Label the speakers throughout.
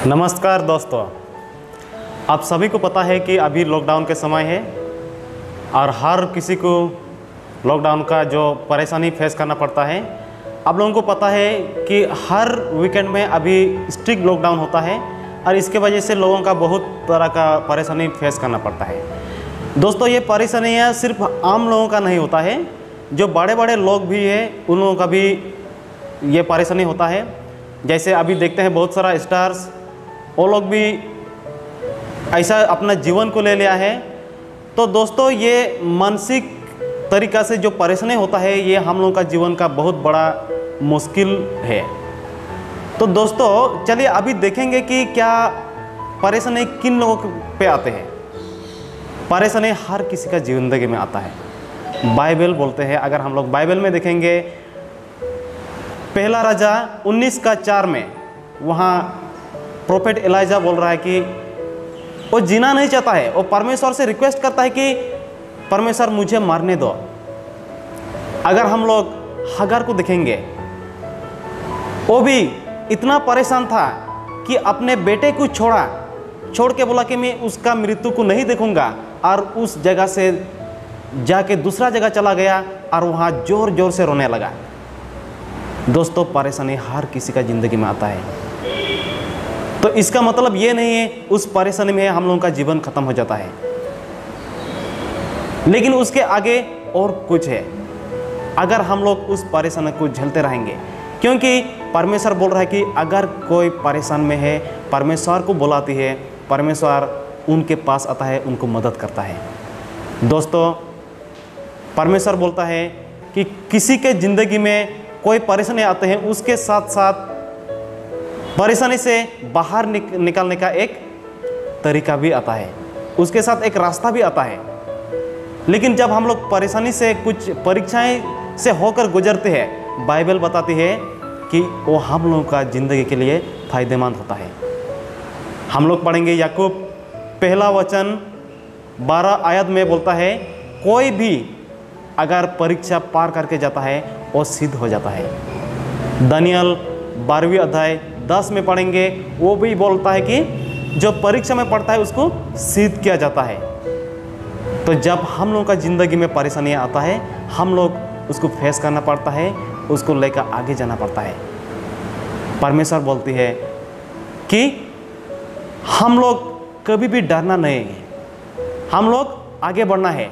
Speaker 1: नमस्कार दोस्तों, आप सभी को पता है कि अभी लॉकडाउन के समय है और हर किसी को लॉकडाउन का जो परेशानी फेस करना पड़ता है। आप लोगों को पता है कि हर वीकेंड में अभी स्ट्रिक्ट लॉकडाउन होता है और इसके वजह से लोगों का बहुत तरह का परेशानी फेस करना पड़ता है। दोस्तों, ये परेशानियाँ सिर्फ आम लोगों का नहीं होता है, जो बड़े बड़े लोग भी हैं उन लोगों का भी ये परेशानी होता है। जैसे अभी देखते हैं बहुत सारा स्टार्स, वो लोग भी ऐसा अपना जीवन को ले लिया है। तो दोस्तों, ये मानसिक तरीक़ा से जो परेशानी होता है, ये हम लोगों का जीवन का बहुत बड़ा मुश्किल है। तो दोस्तों, चलिए अभी देखेंगे कि क्या परेशानी किन लोगों पे आते हैं। परेशानी हर किसी का ज़िंदगी में आता है। बाइबल बोलते हैं, अगर हम लोग बाइबल में देखेंगे पहला राजा 19:4 में, वहाँ प्रोफेट एलिजा बोल रहा है कि वो जीना नहीं चाहता है। वो परमेश्वर से रिक्वेस्ट करता है कि परमेश्वर मुझे मारने दो। अगर हम लोग हगर को देखेंगे, वो भी इतना परेशान था कि अपने बेटे को छोड़ के बोला कि मैं उसका मृत्यु को नहीं देखूंगा, और उस जगह से जाके दूसरा जगह चला गया और वहाँ जोर जोर से रोने लगा। दोस्तों, परेशानी हर किसी का ज़िंदगी में आता है। तो इसका मतलब ये नहीं है उस परेशानी में हम लोगों का जीवन खत्म हो जाता है, लेकिन उसके आगे और कुछ है। अगर हम लोग उस परेशानी को झेलते रहेंगे, क्योंकि परमेश्वर बोल रहा है कि अगर कोई परेशान में है, परमेश्वर को बुलाती है, परमेश्वर उनके पास आता है, उनको मदद करता है। दोस्तों, परमेश्वर बोलता है कि किसी के ज़िंदगी में कोई परेशानी आते हैं, उसके साथ साथ परेशानी से बाहर निकलने का एक तरीका भी आता है, उसके साथ एक रास्ता भी आता है। लेकिन जब हम लोग परेशानी से, कुछ परीक्षाएं से होकर गुजरते हैं, बाइबल बताती है कि वो हम लोगों का ज़िंदगी के लिए फ़ायदेमंद होता है। हम लोग पढ़ेंगे याकूब 1:12 में बोलता है, कोई भी अगर परीक्षा पार करके जाता है वो सिद्ध हो जाता है। दानियल 12:10 में पढ़ेंगे, वो भी बोलता है कि जो परीक्षा में पढ़ता है उसको सिद्ध किया जाता है। तो जब हम लोगों का ज़िंदगी में परेशानियाँ आता है, हम लोग उसको फेस करना पड़ता है, उसको लेकर आगे जाना पड़ता है। परमेश्वर बोलती है कि हम लोग कभी भी डरना नहीं है, हम लोग आगे बढ़ना है।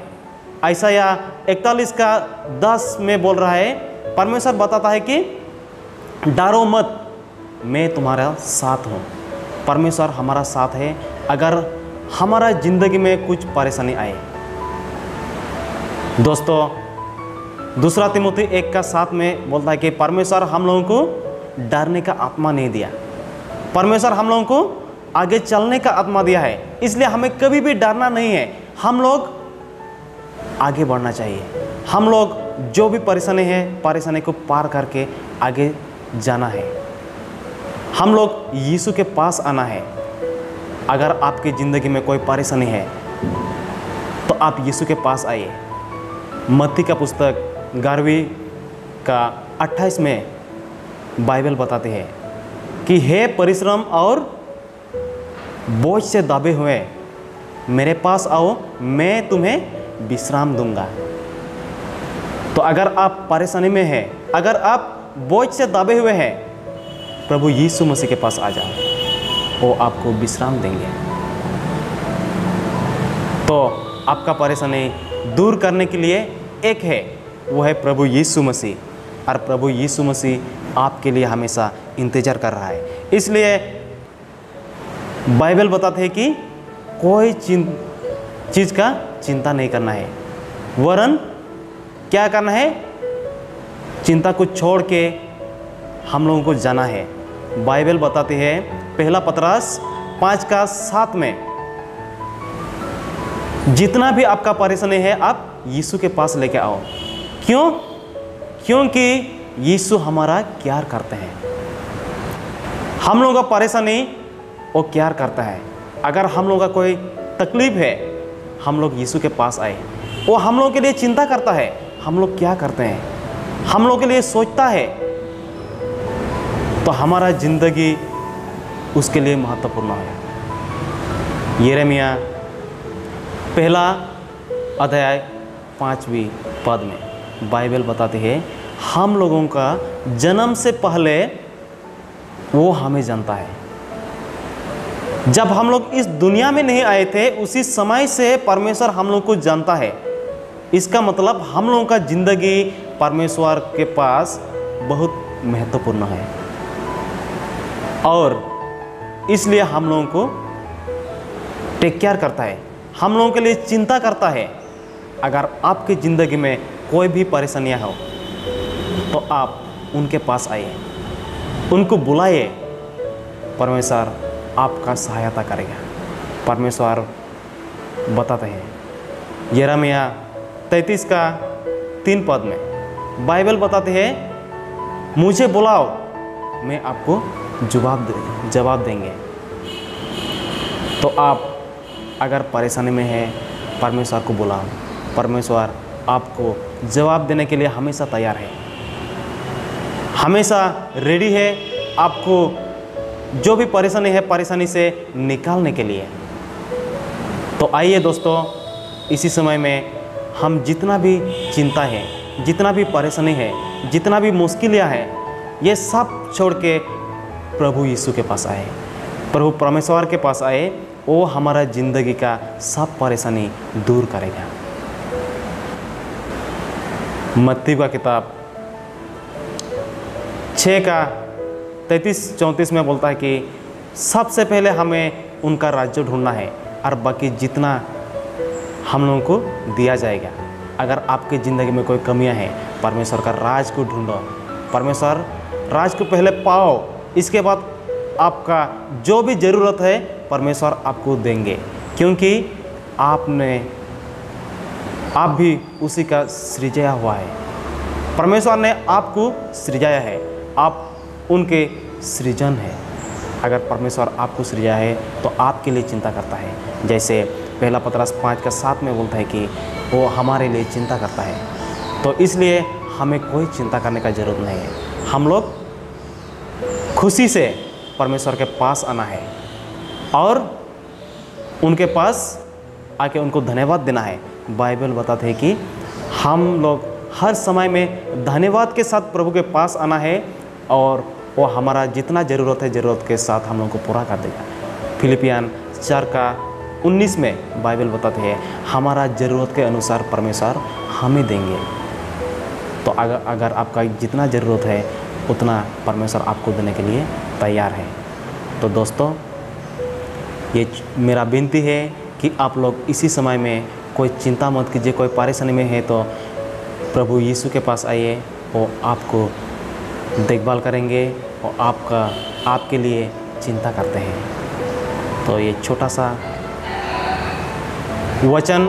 Speaker 1: यशायाह 41:10 में बोल रहा है, परमेश्वर बताता है कि डरो मत, मैं तुम्हारा साथ हूँ। परमेश्वर हमारा साथ है अगर हमारा ज़िंदगी में कुछ परेशानी आए। दोस्तों, दूसरा तिमोथी 1:7 में बोलता है कि परमेश्वर हम लोगों को डरने का आत्मा नहीं दिया, परमेश्वर हम लोगों को आगे चलने का आत्मा दिया है। इसलिए हमें कभी भी डरना नहीं है, हम लोग आगे बढ़ना चाहिए। हम लोग जो भी परेशानी को पार करके आगे जाना है। हम लोग यीशु के पास आना है। अगर आपकी ज़िंदगी में कोई परेशानी है तो आप यीशु के पास आइए। मत्ती का पुस्तक 11:28 में बाइबल बताती है कि हे परिश्रम और बोझ से दबे हुए, मेरे पास आओ, मैं तुम्हें विश्राम दूंगा। तो अगर आप परेशानी में हैं, अगर आप बोझ से दबे हुए हैं, प्रभु यीशु मसीह के पास आ जाओ, वो आपको विश्राम देंगे। तो आपका परेशानी दूर करने के लिए एक है, वो है प्रभु यीशु मसीह। और प्रभु यीशु मसीह आपके लिए हमेशा इंतज़ार कर रहा है। इसलिए बाइबल बताते हैं कि कोई चीज़ का चिंता नहीं करना है, वरन क्या करना है, चिंता को छोड़ के हम लोगों को जाना है। बाइबल बताती है पहला पतरस 5:7 में, जितना भी आपका परेशानी है आप यीशु के पास लेके आओ। क्यों? क्योंकि यीशु हमारा केयर करते हैं। हम लोगों का परेशानी वो केयर करता है। अगर हम लोगों का कोई तकलीफ है, हम लोग यीशु के पास आए, वो हम लोगों के लिए चिंता करता है। हम लोग क्या करते हैं, हम लोगों के लिए सोचता है। तो हमारा ज़िंदगी उसके लिए महत्वपूर्ण है। यिर्मयाह पहला अध्याय 5वीं पद में बाइबल बताती है, हम लोगों का जन्म से पहले वो हमें जानता है। जब हम लोग इस दुनिया में नहीं आए थे, उसी समय से परमेश्वर हम लोग को जानता है। इसका मतलब हम लोगों का जिंदगी परमेश्वर के पास बहुत महत्वपूर्ण है और इसलिए हम लोगों को टेक केयर करता है, हम लोगों के लिए चिंता करता है। अगर आपकी ज़िंदगी में कोई भी परेशानियां हो तो आप उनके पास आइए, उनको बुलाइए, परमेश्वर आपका सहायता करेगा। परमेश्वर बताते हैं यिर्मयाह 33 का 3 पद में बाइबल बताते हैं, मुझे बुलाओ, मैं आपको जवाब देंगे। तो आप अगर परेशानी में हैं, परमेश्वर को बुलाओ, परमेश्वर आपको जवाब देने के लिए हमेशा तैयार है, हमेशा रेडी है आपको जो भी परेशानी है, परेशानी से निकालने के लिए। तो आइए दोस्तों, इसी समय में हम जितना भी चिंता है, जितना भी परेशानी है, जितना भी मुश्किलें हैं, ये सब छोड़ के प्रभु यीशु के पास आए, प्रभु परमेश्वर के पास आए। वो हमारा ज़िंदगी का सब परेशानी दूर करेगा। मत्ती का किताब 6 का 33-34 में बोलता है कि सबसे पहले हमें उनका राज्य ढूंढना है और बाकी जितना हम लोगों को दिया जाएगा। अगर आपकी ज़िंदगी में कोई कमियां हैं, परमेश्वर का राज को ढूंढो, परमेश्वर राज को पहले पाओ, इसके बाद आपका जो भी ज़रूरत है परमेश्वर आपको देंगे, क्योंकि आप भी उसी का सृजाया हुआ है। परमेश्वर ने आपको सृजाया है, आप उनके सृजन है। अगर परमेश्वर आपको सृजाया है तो आपके लिए चिंता करता है। जैसे पहला पतरस 5 का 7 में बोलता है कि वो हमारे लिए चिंता करता है। तो इसलिए हमें कोई चिंता करने का ज़रूरत नहीं है। हम लोग खुशी से परमेश्वर के पास आना है और उनके पास आके उनको धन्यवाद देना है। बाइबल बताते हैं कि हम लोग हर समय में धन्यवाद के साथ प्रभु के पास आना है और वो हमारा जितना ज़रूरत है, ज़रूरत के साथ हम लोग को पूरा कर देगा। फिलिपियन 4 का 19 में बाइबल बताते हैं, हमारा ज़रूरत के अनुसार परमेश्वर हमें देंगे। तो अगर आपका जितना ज़रूरत है उतना परमेश्वर आपको देने के लिए तैयार है। तो दोस्तों, ये मेरा विनती है कि आप लोग इसी समय में कोई चिंता मत कीजिए, कोई परेशानी में है तो प्रभु यीशु के पास आइए, वो आपको देखभाल करेंगे और आपके लिए चिंता करते हैं। तो ये छोटा सा वचन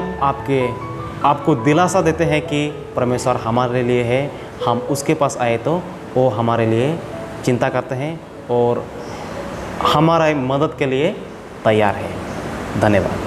Speaker 1: आपको दिलासा देते हैं कि परमेश्वर हमारे लिए है, हम उसके पास आए तो वो हमारे लिए चिंता करते हैं और हमारा मदद के लिए तैयार है। धन्यवाद।